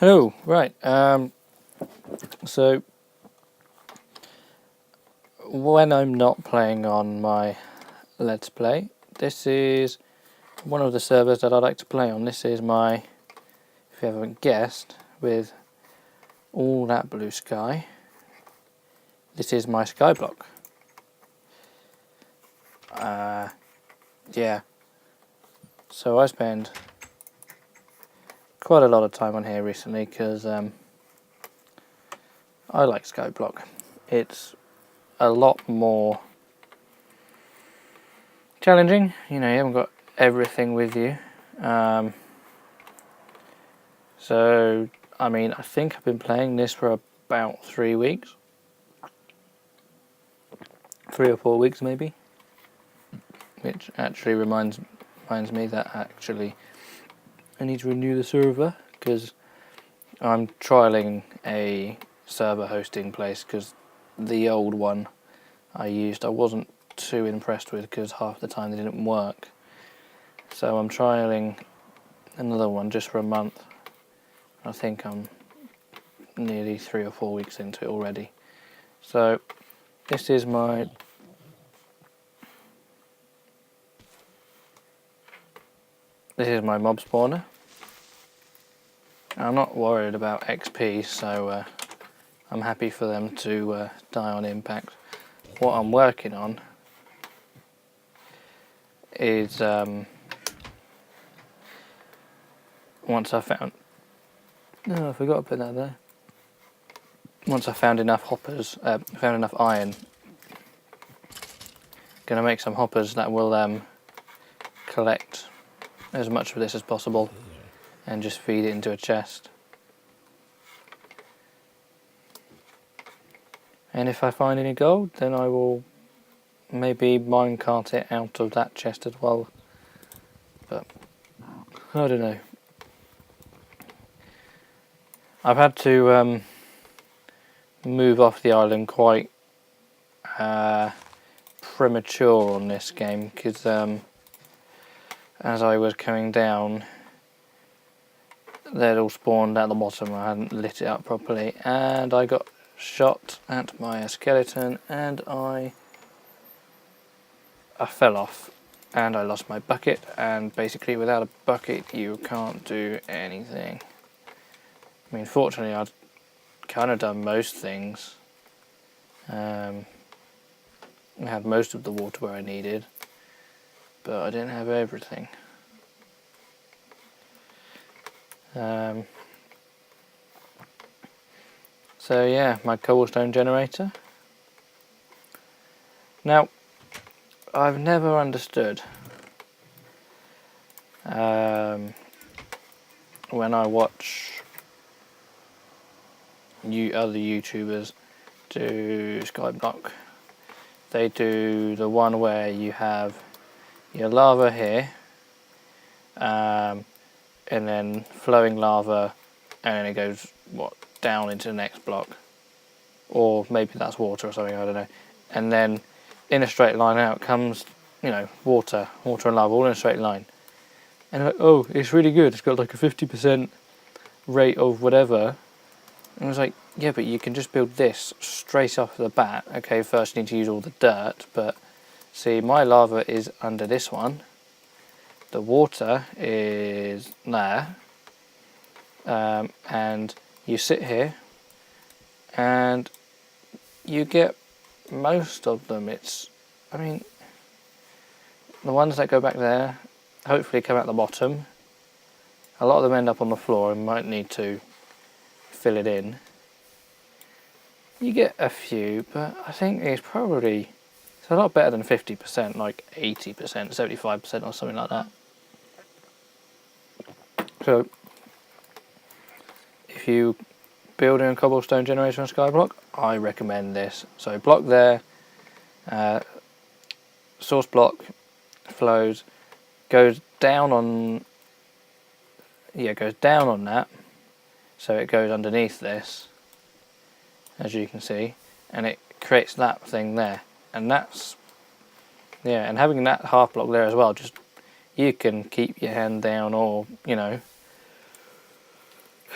Hello, right, so when I'm not playing on my Let's Play, this is one of the servers that I like to play on. This is my, if you haven't guessed, with all that blue sky, this is my Skyblock. Yeah, so I spend quite a lot of time on here recently because I like Skyblock. It's a lot more challenging, you know, you haven't got everything with you. So, I mean, I think I've been playing this for about 3 weeks. 3 or 4 weeks maybe. Which actually reminds me that actually I need to renew the server because I'm trialing a server hosting place because the old one I used I wasn't too impressed with because half the time they didn't work. So I'm trialing another one just for a month. I think I'm nearly 3 or 4 weeks into it already. So this is my mob spawner. I'm not worried about XP, so I'm happy for them to die on impact. What I'm working on is once I found... No, I forgot to put that there. Once I found enough hoppers, found enough iron, gonna make some hoppers that will collect as much of this as possible and just feed it into a chest. And if I find any gold, then I will maybe minecart it out of that chest as well. But I don't know. I've had to move off the island quite premature on this game because as I was coming down, they'd all spawned at the bottom. I hadn't lit it up properly, and I got shot at by a skeleton, and I fell off, and I lost my bucket. And basically, without a bucket, you can't do anything. I mean, fortunately, I'd kind of done most things. I had most of the water where I needed, but I didn't have everything. So yeah, my cobblestone generator. Now, I've never understood when I watch other YouTubers do Skyblock. They do the one where you have your lava here, and then flowing lava, and then it goes down into the next block, or maybe that's water or something, I don't know. And then in a straight line out comes, you know, water and lava all in a straight line. And like, oh, it's really good. It's got like a 50% rate of whatever. And I was like, yeah, but you can just build this straight off the bat. Okay, first you need to use all the dirt, but see, my lava is under this one. The water is there. And you sit here and you get most of them. I mean, the ones that go back there hopefully come out the bottom. A lot of them end up on the floor and might need to fill it in. You get a few, but I think it's a lot better than 50%, like 80%, 75% or something like that. So if you building a cobblestone generator on Skyblock, I recommend this. So block there, source block flows, goes down on that, so it goes underneath this, as you can see, and it creates that thing there, and that's, yeah, and having that half block there as well, just, you can keep your hand down, or, you know,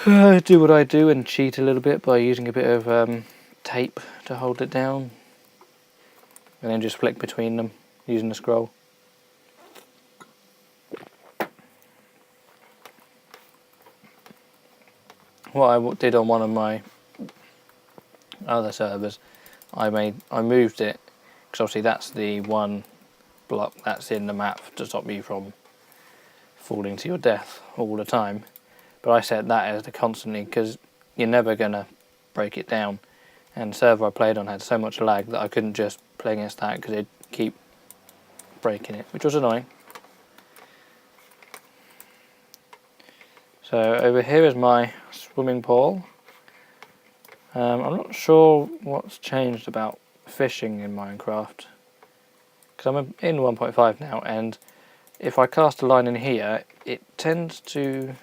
do what I do and cheat a little bit by using a bit of tape to hold it down, and then just flick between them using the scroll. What I did on one of my other servers, I moved it, because obviously that's the one block that's in the map to stop you from falling to your death all the time, but I set that as the constantly, because you're never gonna break it down, and the server I played on had so much lag that I couldn't just play against that because it'd keep breaking it, which was annoying. So over here is my swimming pool. I'm not sure what's changed about fishing in Minecraft, because I'm in 1.5 now, and if I cast a line in here, it tends to,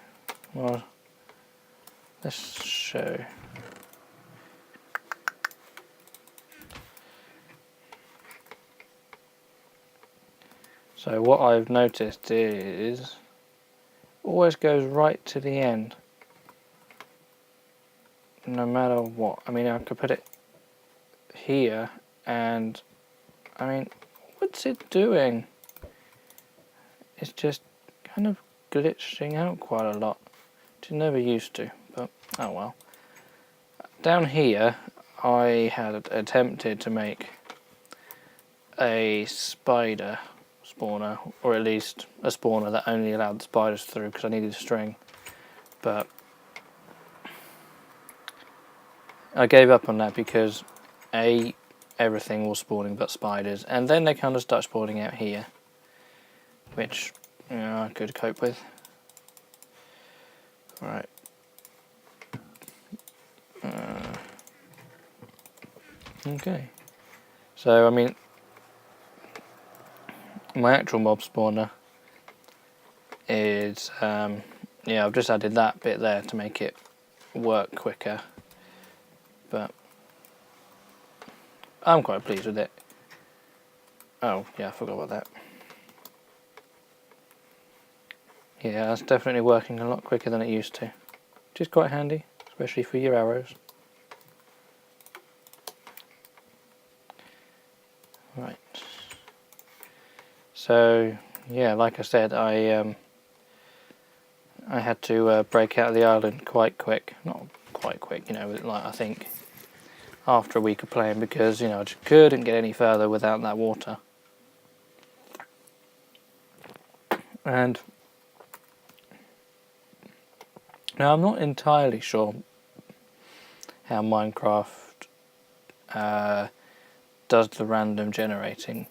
well, let's show. So what I've noticed is, always goes right to the end, no matter what. I mean, I could put it here, and I mean, what's it doing? It's just kind of glitching out quite a lot, which it never used to, but oh well. Down here, I had attempted to make a spider spawner, or at least a spawner that only allowed the spiders through, because I needed a string, but I gave up on that because everything was spawning but spiders, and then they kind of start spawning out here, which, you know, I could cope with. Right. Okay. So I mean, my actual mob spawner is yeah, I've just added that bit there to make it work quicker, but I'm quite pleased with it. Oh yeah, I forgot about that. Yeah, that's definitely working a lot quicker than it used to, which is quite handy, especially for your arrows. Right. So yeah, like I said, I had to break out of the island quite quick. Not quite quick, you know, like I think after a week of playing, because, you know, I just couldn't get any further without that water. And now I'm not entirely sure how Minecraft does the random generating,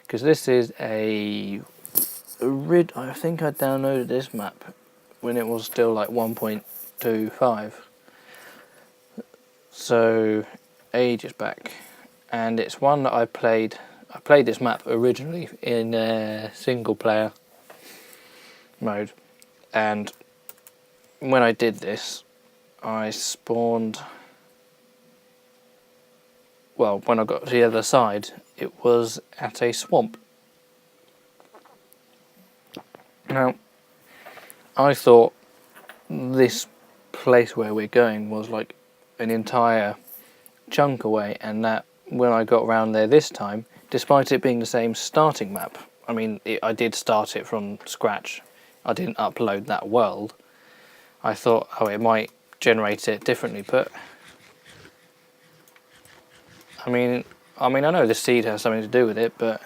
because this is I think I downloaded this map when it was still like 1.25, so ages back, and it's one that I played this map originally in single player mode, and when I did this, I spawned, well, when I got to the other side, it was at a swamp. Now, I thought this place where we're going was like an entire chunk away, and that when I got around there this time, despite it being the same starting map, I mean, I did start it from scratch, I didn't upload that world, I thought, oh, it might generate it differently, but I mean, I know the seed has something to do with it, but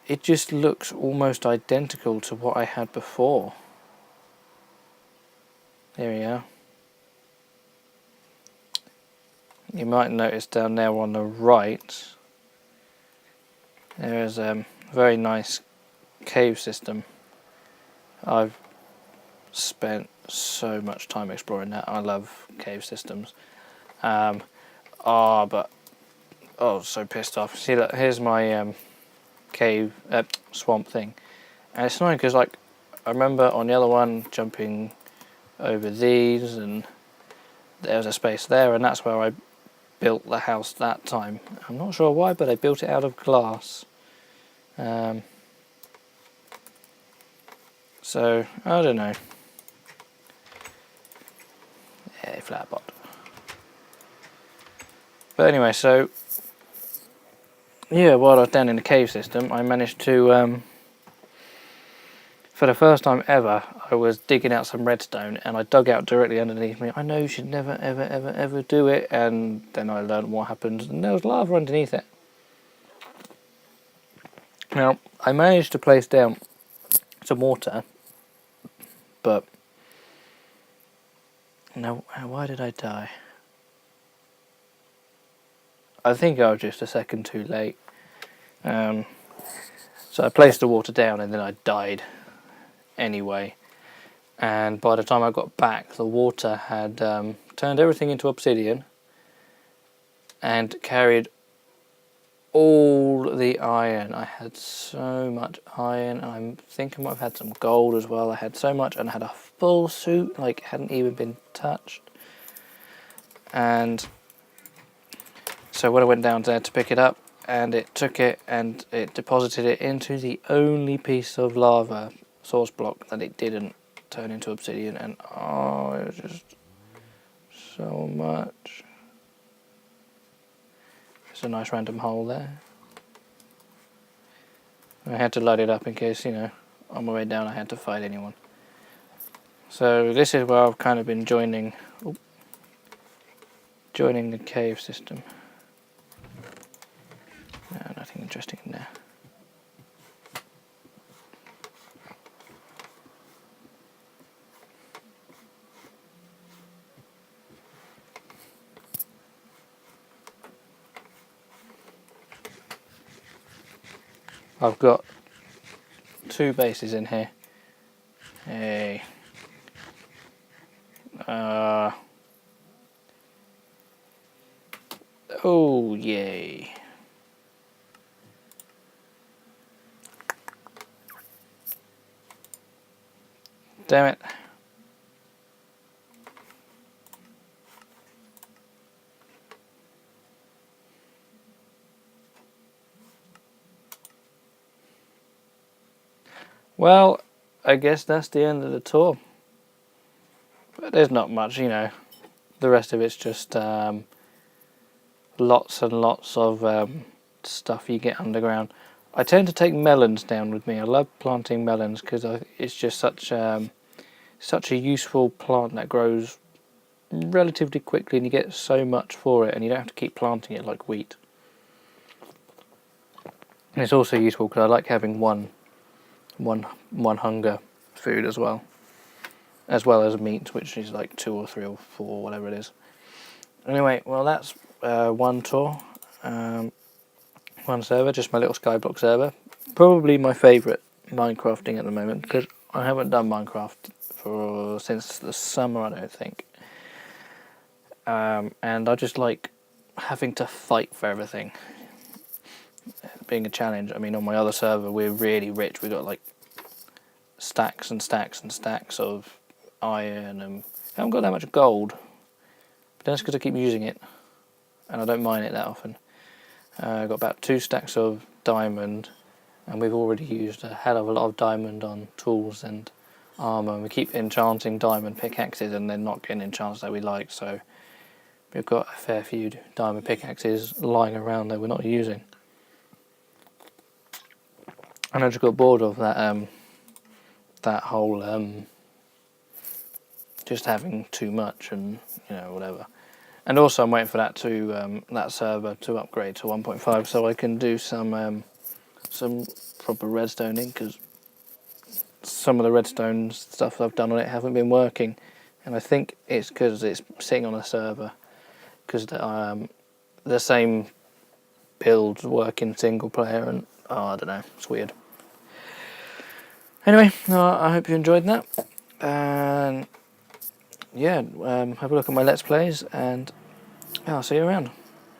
it just looks almost identical to what I had before. There we are. You might notice down there on the right, there is a very nice cave system. I've spent so much time exploring that. I love cave systems. But so pissed off. See, look, here's my cave swamp thing, and it's annoying because, like, I remember on the other one jumping over these, and there was a space there, and that's where I built the house that time. I'm not sure why, but I built it out of glass. So I don't know. Flatbot. But anyway, so yeah, while I was down in the cave system, I managed to, for the first time ever, I was digging out some redstone and I dug out directly underneath me. I know you should never, ever, ever, ever do it. And then I learned what happens, and there was lava underneath it. Now, I managed to place down some water, but now, why did I die? I think I was just a second too late. So I placed the water down and then I died anyway. And by the time I got back, the water had turned everything into obsidian and carried all the iron. I had so much iron, and I think I might have had some gold as well. I had so much, and I had a full suit, like it hadn't even been touched. And so when I went down there to pick it up, and it took it and it deposited it into the only piece of lava source block that it didn't turn into obsidian, and oh, it was just so much. There's a nice random hole there. I had to light it up in case, you know, on my way down I had to fight anyone. So this is where I've kind of been joining the cave system. No, nothing interesting in there. I've got 2 bases in here. Hey. Oh, yay. Damn it. Well, I guess that's the end of the tour. But there's not much, you know. The rest of it's just lots and lots of stuff you get underground. I tend to take melons down with me. I love planting melons because it's just such a useful plant that grows relatively quickly, and you get so much for it, and you don't have to keep planting it like wheat. And it's also useful because I like having one hunger food as well as meat, which is like 2 or 3 or 4, whatever it is. Anyway, well, that's one tour, one server, just my little Skyblock server. Probably my favourite Minecrafting at the moment, because I haven't done Minecraft since the summer, I don't think. And I just like having to fight for everything, being a challenge. I mean, on my other server, we're really rich. We've got like stacks and stacks and stacks of iron, and I haven't got that much gold, but that's because I keep using it and I don't mine it that often. I've got about 2 stacks of diamond, and we've already used a hell of a lot of diamond on tools and armour, and we keep enchanting diamond pickaxes and they're not getting enchants that we like, so we've got a fair few diamond pickaxes lying around that we're not using. And I just got bored of that whole just having too much, and you know, whatever. And also I'm waiting for that that server to upgrade to 1.5 so I can do some proper redstoning, because some of the redstone stuff I've done on it haven't been working, and I think it's because it's sitting on a server, because the same builds work in single player, and I don't know, it's weird. Anyway, I hope you enjoyed that, and yeah, have a look at my Let's Plays, and I'll see you around.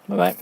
Bye bye.